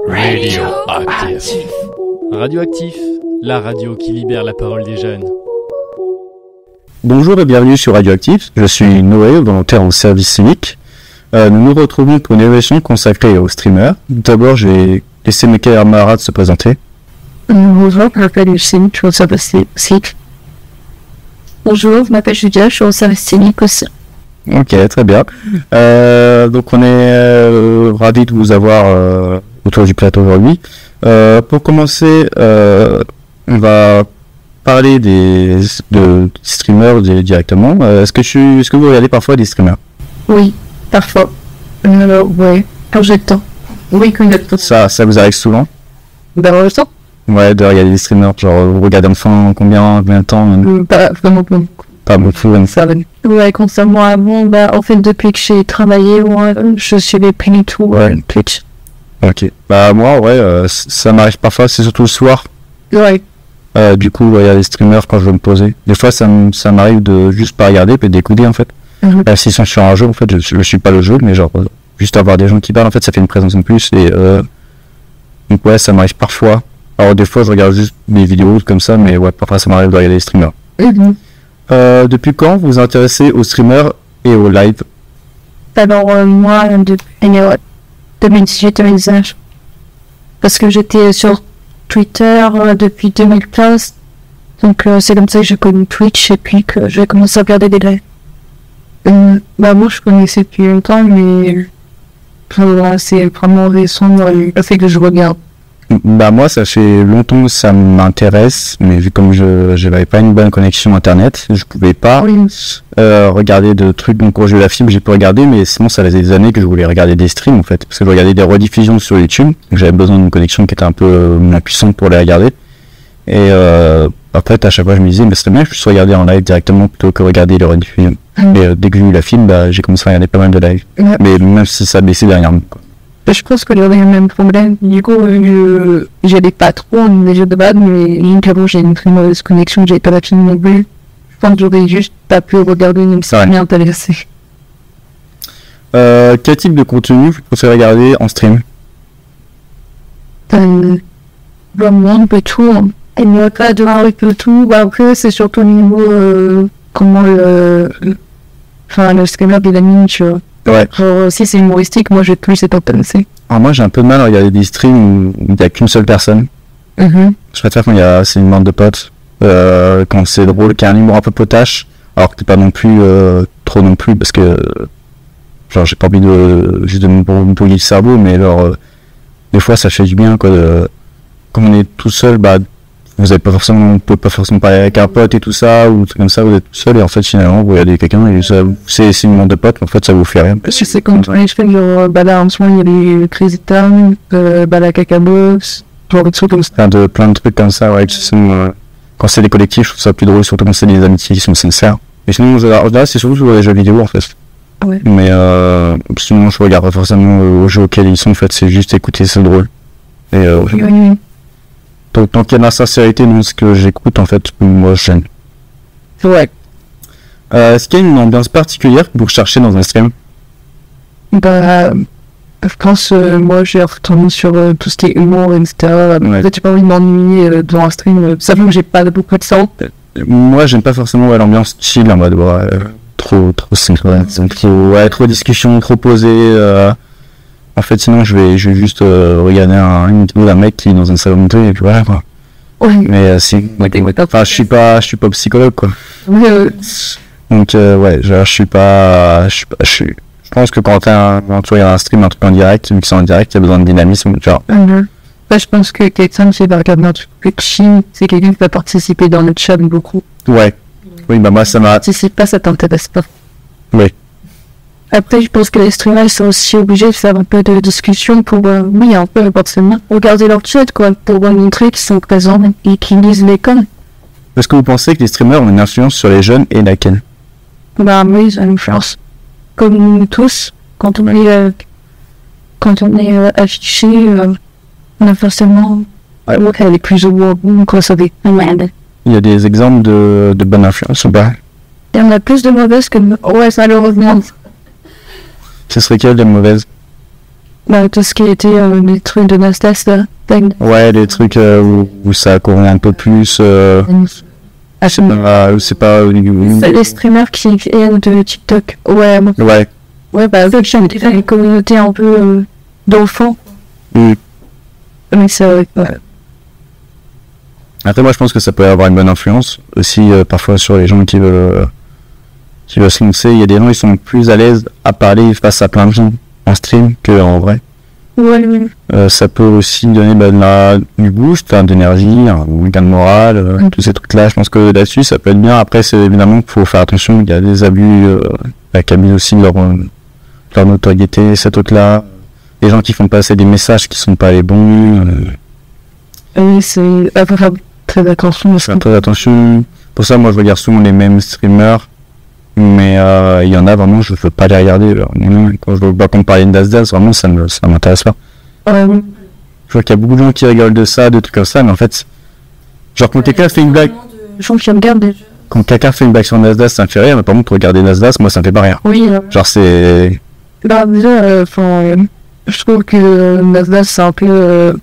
Radioactif. Radioactif, la radio qui libère la parole des jeunes. Bonjour et bienvenue sur Radioactif, je suis Noé, volontaire au service civique. Nous nous retrouvons pour une émission consacrée aux streamers. D'abord, je vais laisser mes camarades se présenter. Bonjour, je m'appelle Lucine, je suis au service civique. Bonjour, je m'appelle Julia, je suis au service civique aussi. Ok, très bien. Donc on est ravis de vous avoir autour du plateau aujourd'hui. Pour commencer, on va parler de streamers directement. Est-ce que vous regardez parfois des streamers? Oui, parfois. Ouais, quand j'ai le temps. Oui, quand j'ai le temps. Ça vous arrive souvent? D'avoir le temps? Ouais, de regarder des streamers, genre vous regardez enfin combien de temps? Pas vraiment pas beaucoup. Pas beaucoup, Ça va. Ouais, concernant avant, en fait, depuis que j'ai travaillé, ouais, je suivais plus du tout Twitch. Ok. Bah moi, ouais, ça m'arrive parfois, c'est surtout le soir. Ouais. Du coup, il y a des streamers quand je veux me poser. Des fois, ça m'arrive de juste pas regarder, puis d'écouter en fait. S'ils sont sur un jeu, en fait, je suis pas le jeu, mais genre, juste avoir des gens qui parlent, en fait, ça fait une présence en plus. Et donc ouais, ça m'arrive parfois. Alors des fois, je regarde juste des vidéos comme ça, mais ouais, parfois ça m'arrive de regarder des streamers. Depuis quand vous vous intéressez aux streamers et aux live? Alors moi, depuis 2018-2019, parce que j'étais sur Twitter depuis 2015, donc c'est comme ça que j'ai connu Twitch et puis que j'ai commencé à regarder des lives. Moi je connaissais depuis longtemps, mais c'est vraiment récent le fait que je regarde. Bah moi ça fait longtemps que ça m'intéresse, mais vu comme je n'avais pas une bonne connexion internet, je pouvais pas regarder de trucs. Donc quand j'ai eu la fibre j'ai pu regarder, mais sinon ça faisait des années que je voulais regarder des streams en fait, parce que je regardais des rediffusions sur YouTube, donc j'avais besoin d'une connexion qui était un peu moins puissante pour les regarder. Et en fait à chaque fois je me disais mais c'est bien que je puisse regarder en live directement plutôt que regarder les rediffusions. Et dès que j'ai eu la fibre, j'ai commencé à regarder pas mal de live, mais même si ça a baissé dernièrement quoi. Je pense que j'aurais le même problème. Du coup, j'allais pas trop en jeu de base, mais avant j'ai une très mauvaise connexion, j'ai pas la chaîne non plus. Je pense que j'aurais juste pas pu regarder, même si ça m'est intéressé. Quel type de contenu vous préférez regarder en stream? Vraiment un peu tout. Il n'y a pas de un peu tout. Après, c'est surtout au niveau comment le streamer de la mine, tu vois. Ouais. Si c'est humoristique, moi j'ai plus être intéressé. Alors moi j'ai un peu de mal à regarder des streams où il n'y a qu'une seule personne. Je préfère quand c'est une bande de potes, quand c'est drôle, qu'il y a un humour un peu potache, alors que t'es pas non plus trop non plus, parce que genre j'ai pas envie de juste de me brouiller le cerveau, mais genre des fois ça fait du bien quoi. Comme on est tout seul, vous pouvez pas forcément parler avec un pote et tout ça, ou tout comme ça, vous êtes tout seul et en fait finalement vous regardez quelqu'un et c'est une bande de potes, mais en fait ça vous fait rien. Je sais quand je fais genre là en ce moment il y a les Crazy Town, la Cacabox, genre des trucs comme ça. Plein de trucs comme ça, ouais, qui sont, quand c'est des collectifs, je trouve ça plus drôle, surtout quand c'est des amitiés qui sont sincères. Mais sinon, là c'est surtout sur les jeux vidéo en fait. Ouais. Mais sinon je regarde pas forcément aux jeux auxquels ils sont, en fait c'est juste écouter, c'est drôle. Et Oui. tant qu'il y a de la sincérité dans ce que j'écoute, en fait, moi j'aime. Ouais. Est-ce qu'il y a une ambiance particulière que vous recherchez dans un stream? Je pense, moi j'ai tendance sur tout ce qui est humour, etc. Peut-être j'ai pas envie de m'ennuyer devant un stream, sachant que j'ai pas beaucoup de sang. Moi j'aime pas forcément l'ambiance chill, en mode trop trop discussion, trop posé. En fait, sinon, je vais juste regarder une vidéo d'un mec qui est dans un salon de thé et puis voilà quoi. Ouais. Mais enfin, je suis pas psychologue quoi. Donc ouais, genre, je pense que quand tu regardes un stream, un truc en direct, vu que c'est en direct, il y a besoin de dynamisme, genre. Je pense que quelqu'un qui va regarder un truc plus chill, c'est quelqu'un qui va participer dans le chat beaucoup. Ouais. Oui, moi ça m'a. Participe pas, ça t'intéresse pas. Oui. Après, je pense que les streamers sont aussi obligés de faire un peu de discussion pour, un peu forcément, regarder leur chat, quoi, pour montrer qu'ils sont présents et qu'ils lisent les coms. Est-ce que vous pensez que les streamers ont une influence sur les jeunes et laquelle? Oui, ils ont une influence. Comme nous tous, quand on est affiché, on a forcément, elle est plus ou moins bonne, quoi, ça fait. Il y a des exemples de bonnes influences ou pas? Il y en a plus de mauvaises que de... Ouais, malheureusement. Ce serait quelle des mauvaises? Bah, tout ce qui était les trucs de Nasdaq, là. Ouais, des trucs où ça courait un peu plus. C'est pas. Les streamers qui viennent de TikTok. Ouais, moi. Ouais. Ouais, bah, avec j'ai déjà une communauté un peu d'enfants. Mm. Mais c'est vrai. Ouais. Après, moi, je pense que ça peut avoir une bonne influence aussi parfois sur les gens qui veulent se lancer. Il y a des gens qui sont plus à l'aise à parler face à plein de gens en stream qu'en vrai. Ouais, ouais. Ça peut aussi donner du boost, d'énergie, un gain de morale, tous ces trucs-là. Je pense que là-dessus, ça peut être bien. Après, c'est évidemment qu'il faut faire attention. Il y a des abus qui abusent aussi de leur notoriété, ces trucs-là. Les gens qui font passer des messages qui sont pas les bons. Oui, c'est à faire très attention. Faire très attention. Pour ça, moi, je regarde souvent les mêmes streamers. Mais il y en a vraiment, je veux pas les regarder. Quand je vois qu'on parlait de Nasdaq, vraiment, ça m'intéresse pas. Ouais. Je vois qu'il y a beaucoup de gens qui rigolent de ça, de trucs comme ça, mais en fait, genre quand quelqu'un fait une blague, Les gens qui regardent déjà. quand quelqu'un fait une blague sur Nasdaq, ça me fait rire, mais par contre, regarder Nasdaq, moi, ça me fait pas rire. Oui. Genre, c'est. Bah, déjà, je trouve que Nasdaq, c'est un peu.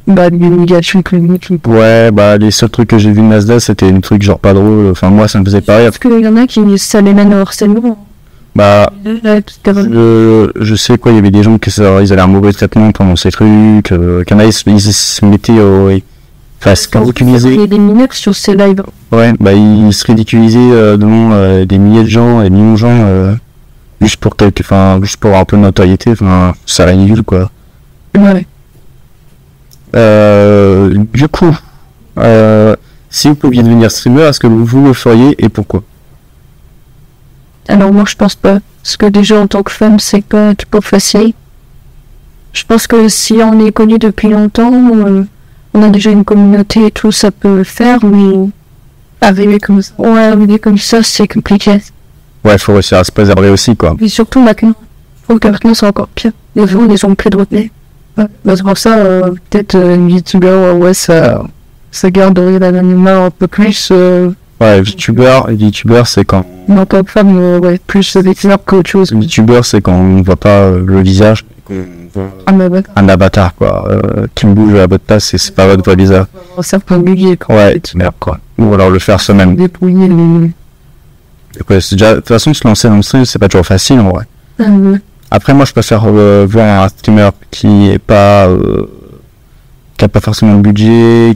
Bah, des négations économiques. Ouais, bah, les seuls trucs que j'ai vu de Nasdaq, c'était des trucs genre pas drôles. Enfin, moi, ça me faisait pas rire. Parce qu'il y en a qui, ça les mène au harcèlement. Bah, Ouais, je sais quoi, il y avait des gens ils avaient un mauvais traitement pendant ces trucs, qu'il y en a, ils se mettaient enfin, se ridiculiser. Il y a des mineurs sur ces lives. Ouais, bah, ils se ridiculisaient devant des milliers de gens, des millions de gens, juste pour un peu de notoriété, enfin, c'est ridicule, quoi. Ouais. Du coup, si vous pouviez devenir streamer, est-ce que vous le feriez et pourquoi? Alors moi je pense pas, parce que déjà en tant que femme c'est pas facile. Je pense que si on est connu depuis longtemps, on a déjà une communauté et tout, ça peut le faire, mais arriver comme ça, c'est compliqué. Ouais, faut réussir à se préserver aussi, quoi. Et surtout maintenant, je trouve que maintenant c'est encore pire. Les gens ils ont plus de retenue. Ouais. Bah, c'est pour ça, peut-être une youtubeur, ouais, ça garderait l'anonymat un peu plus. Ouais, youtubeur, c'est quand. En tant que femme, ouais, plus vétérinaire qu'autre chose. Youtubeur, c'est quand on voit pas le visage. Un avatar, quoi. Qui me bouge à votre place, c'est pas votre vrai visage. Ça peut bugger, quoi. Ouais, merde, quoi. Ou alors le faire soi-même. Dépouiller les. Ouais, c'est déjà, de toute façon, se lancer dans le stream, c'est pas toujours facile, en vrai. Après, moi, je préfère voir un streamer qui a pas forcément le budget,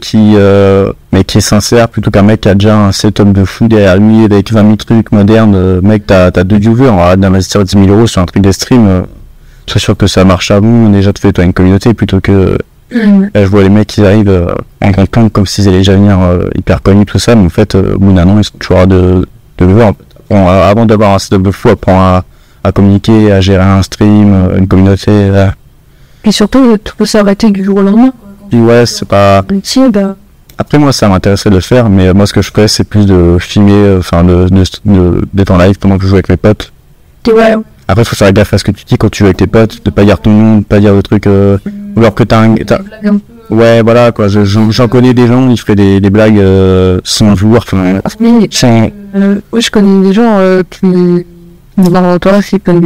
mais qui est sincère, plutôt qu'un mec qui a déjà un setup de fou derrière lui, avec 20 000 trucs modernes. Mec, t'as 2 viewers, arrête d'investir 10 000 euros sur un truc de stream. Sois sûr que ça marche à vous, déjà, fais-toi une communauté, plutôt que... je vois les mecs qui arrivent en grand plan, comme s'ils allaient déjà venir hyper connus, tout ça, mais en fait, au bout d'un an, ils sont toujours de viewers, en fait. Bon, avant d'avoir un setup de fou, apprends à communiquer, à gérer un stream, une communauté. Et surtout, tout peut s'arrêter du jour au lendemain. Puis ouais, c'est pas... Après, moi, ça m'intéresserait de le faire, mais moi, ce que je ferais, c'est plus de filmer, d'être en live pendant que je joue avec mes potes. Ouais. Après, faut faire gaffe à ce que tu dis quand tu joues avec tes potes, de pas dire ton nom, de pas dire le truc, ou alors que ouais, voilà, quoi, j'en connais des gens, ils feraient des blagues sans le vouloir. Oui, je connais des gens qui... Dans toi, c'est comme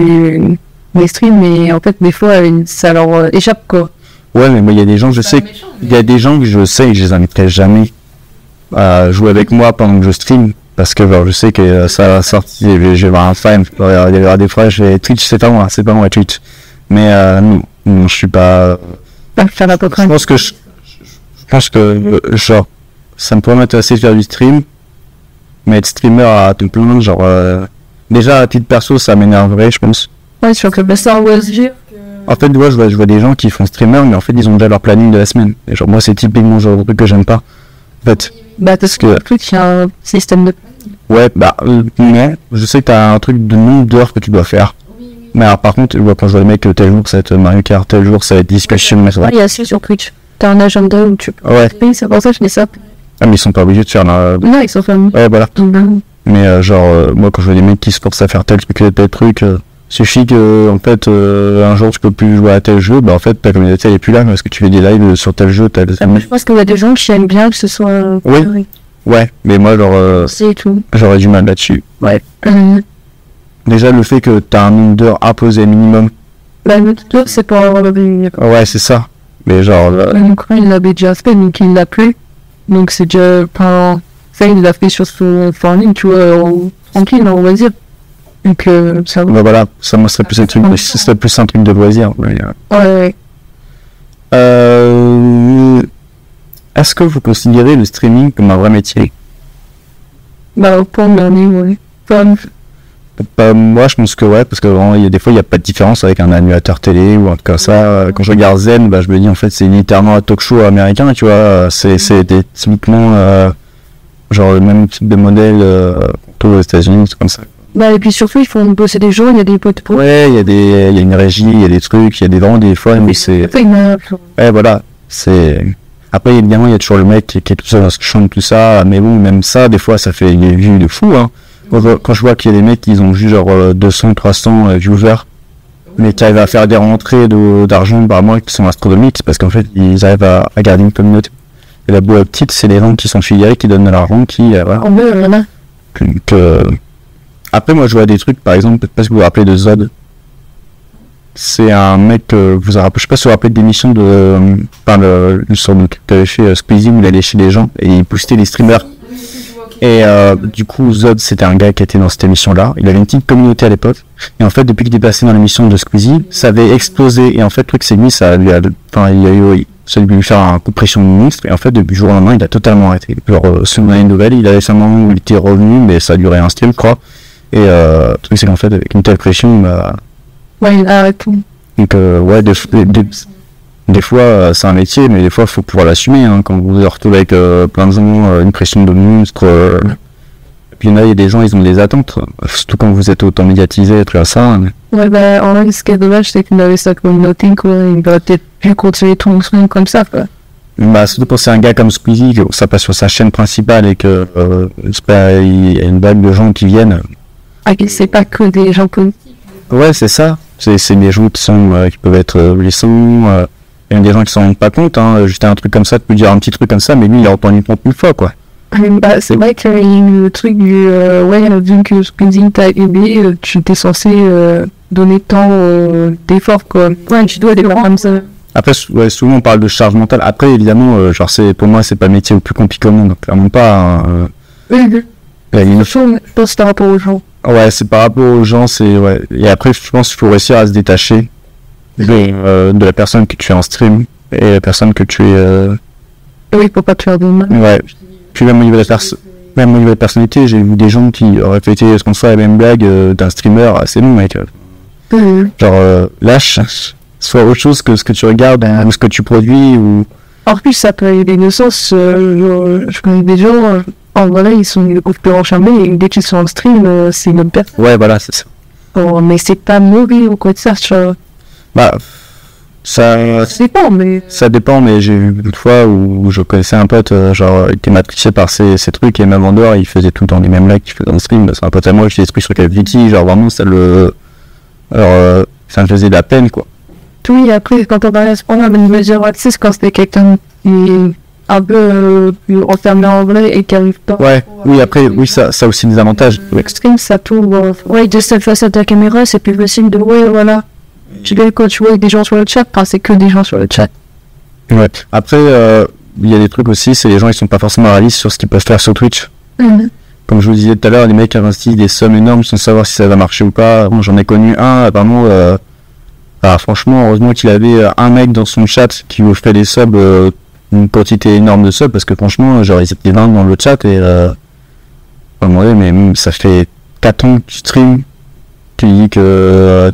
des streams, mais en fait, des fois, ça leur échappe, quoi. Ouais, mais moi, il y a des gens, je sais que je les inviterai jamais à jouer avec moi pendant que je stream, parce que je sais que ça va sortir, je vais avoir un fan, il y aura des fois, Twitch, c'est pas moi Twitch. Mais non, je suis pas... Je pense que, genre, ça me pourrait m'intéresser de faire du stream, mais être streamer à tout plein, genre... Déjà, à titre perso, ça m'énerverait, je pense. Ouais, sur que ça, ouais, en fait, ouais, je vois des gens qui font streamer, mais en fait, ils ont déjà leur planning de la semaine. Et genre, moi, c'est typiquement le genre de truc que j'aime pas. En fait. Bah, parce que Twitch, il y a un système de... Ouais, bah, mais je sais que t'as un truc de nombre d'heures que tu dois faire. Mais alors, par contre, quand je vois les mecs, tel jour, ça va être Mario Kart, tel jour, ça va être discussion, mais ça va. Il y a ça sur Twitch. T'as un agenda où tu peux... Ouais. Oui, c'est pour ça que je fais ça. Ah, mais ils sont pas obligés de faire la... Non, ils sont fameux. Ouais, voilà. Mais moi, quand je vois des mecs qui se forcent à faire tel truc, suffit que, en fait, un jour tu peux plus jouer à tel jeu, bah en fait ta communauté elle est plus là parce que tu fais des lives sur tel jeu, Je pense qu'il y a des gens qui aiment bien que ce soit... Oui. Ouais, mais moi c'est tout. J'aurais du mal là-dessus. Ouais. Déjà le fait que t'as un nombre d'heures à poser minimum La note, c'est pour avoir le venir. Ouais, c'est ça. Mais genre... Donc, il l'avait déjà fait, donc il l'a plus. Donc, c'est déjà pas... Ça, il l'a fait sur son farming, tu vois, tranquille, on va dire. Donc, ça va. Bah voilà, ça, moi, ce serait plus un truc de loisir. Ouais. Est-ce que vous considérez le streaming comme un vrai métier? Bah, pour le dernier, ouais. Moi, je pense que ouais, parce que vraiment, des fois, il n'y a pas de différence avec un animateur télé ou un truc comme ça. Quand je regarde Zen, bah, je me dis, en fait, c'est littéralement un talk show américain, tu vois. C'est typiquement, genre, le même type de modèle, aux États-Unis, c'est comme ça. Bah, et puis surtout, ils font bosser des gens, il y a des potes pour. Ouais, il y a une régie, il y a des trucs, il y a des fois, mais c'est... Ouais, voilà, c'est... Après, évidemment, il y a toujours le mec qui est tout seul dans ce champ, tout ça, mais bon, même ça, des fois, ça fait des vues de fou, hein. Quand je vois qu'il y a des mecs qui ont vu genre 200, 300 viewers, mais qui arrivent à faire des rentrées d'argent par mois qui sont astronomiques, c'est parce qu'en fait, ils arrivent à garder une communauté. Et la boîte petite, c'est les gens qui sont filiés, qui donnent de l'argent, qui... voilà. Après, moi, je vois des trucs, par exemple, peut-être pas si vous vous rappelez de Zod. C'est un mec, je sais pas si vous vous rappelez de l'émission une sorte de truc qu'il avait fait Squeezie, où il allait chez les gens et il boostait les streamers. Et du coup, Zod, c'était un gars qui était dans cette émission-là. Il avait une petite communauté à l'époque. Et en fait, depuis qu'il est passé dans l'émission de Squeezie, ça avait explosé. Et en fait, le truc, c'est lui, ça lui a lui faire un coup de pression monstre. Et en fait, depuis le jour au lendemain, il a totalement arrêté. Genre, selon une nouvelle, il avait récemment où il était revenu, mais ça a duré un stream, je crois. Et le truc, c'est qu'en fait, avec une telle pression, ouais, il a arrêté. Donc, ouais, des fois, c'est un métier, mais des fois, il faut pouvoir l'assumer, hein, quand vous vous retrouvez avec plein de gens, une pression de monstre. Et puis, il y a des gens, ils ont des attentes, surtout quand vous êtes autant médiatisé, tout ça. Mais... Ouais, bah, en vrai, ce qui est dommage, c'est qu'il avait sa communauté, quoi. Il aurait peut-être pu continuer tout son comme ça, quoi. Bah, surtout quand c'est un gars comme Squeezie, que ça passe sur sa chaîne principale et que, il y a une vague de gens qui viennent. Ah, c'est pas que des gens connus. Ouais, c'est ça. C'est des gens qui peuvent être blessants. Il y a des gens qui s'en rendent pas compte, hein. Juste un truc comme ça, tu peux dire un petit truc comme ça, mais lui, il a entendu une fois, quoi. Bah, c'est vrai qu'il y a eu le truc du, vu que Squeezie t'a aidé, tu t'es censé, donner tant, d'efforts, quoi. Ouais, tu dois des gens comme ça. Après, ouais, souvent, on parle de charge mentale. Après, évidemment, genre, pour moi, c'est pas le métier le plus compliqué au monde, donc clairement pas, Oui. Je pense que c'est par rapport aux gens. Ouais, c'est par rapport aux gens, ouais. Et après, je pense qu'il faut réussir à se détacher de la personne que tu es en stream et la personne que tu es. Oui, pour pas te faire de mal. Ouais. Puis même au niveau de la personnalité, j'ai vu des gens qui auraient fait ce qu'on soit la même blague d'un streamer, c'est bon, mec. Genre, lâche, soit autre chose que ce que tu regardes ou ce que tu produis ou. En plus, ça peut aller dans le sens, je connais des gens. En vrai, ils sont complètement enchambés et dès qu'ils sont en stream, c'est une perte. Ouais, voilà, c'est ça. Oh, mais c'est pas mauvais ou quoi de ça, tu vois. Bah, ça dépend, mais... Ça dépend, mais j'ai vu une fois où je connaissais un pote, genre, il était matrixé par ces trucs, et même en dehors, il faisait tout le temps les mêmes likes qu'il faisait en stream. C'est un pote à moi, je faisais des trucs sur Call of Duty, genre, vraiment, ça me faisait de la peine, quoi. Oui, après, quand on parlait à ce point-là, une mesure access, quand c'était quelqu'un qui est un peu enfermé en vrai et qui arrive pas. Ouais, oui, après, oui, ça a aussi des avantages. Ouais. Stream, ça tourne. Ouais, de cette face à ta caméra, c'est plus facile de. Ouais, voilà. Tu vois, quand tu vois des gens sur le chat, c'est que des gens sur le chat. Ouais, après, il y a des trucs aussi, c'est les gens, ils sont pas forcément réalistes sur ce qu'ils peuvent faire sur Twitch. Comme je vous disais tout à l'heure, les mecs investissent des sommes énormes sans savoir si ça va marcher ou pas. Bon, j'en ai connu un, apparemment. Franchement, heureusement qu'il avait un mec dans son chat qui vous fait des subs. Une quantité énorme de subs parce que franchement genre ils étaient 20 dans le chat et mais ça fait 4 ans que tu stream, tu dis que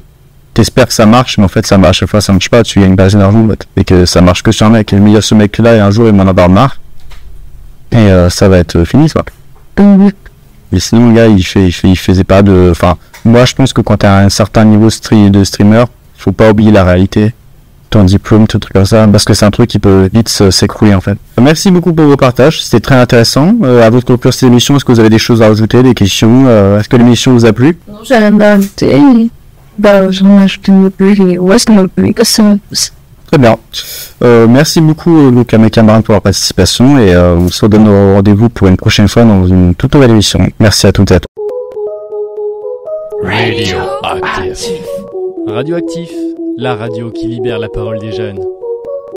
t'espères que ça marche mais en fait ça marche, à chaque fois ça marche pas, tu gagnes pas d'argent et que ça marche que sur un mec et il y a ce mec là et un jour il m'en a marre et ça va être fini quoi. Mais sinon le gars il faisait pas de, enfin moi je pense que quand t'as un certain niveau de streamer faut pas oublier la réalité, ton diplôme, tout truc comme ça, parce que c'est un truc qui peut vite s'écrouler en fait. Merci beaucoup pour vos partages, c'était très intéressant. À votre conclure cette émission, est-ce que vous avez des choses à rajouter, des questions, est-ce que l'émission vous a plu? Non, j'ai rien à ajouter. Bah, j'en ai ajouté une plus, et ouais, ça m'a plu, que ça. Très bien. Merci beaucoup donc à mes camarades pour leur participation et on se redonne rendez-vous pour une prochaine fois dans une toute nouvelle émission. Merci à toutes et à tous. Radioactif. Radioactif, la radio qui libère la parole des jeunes.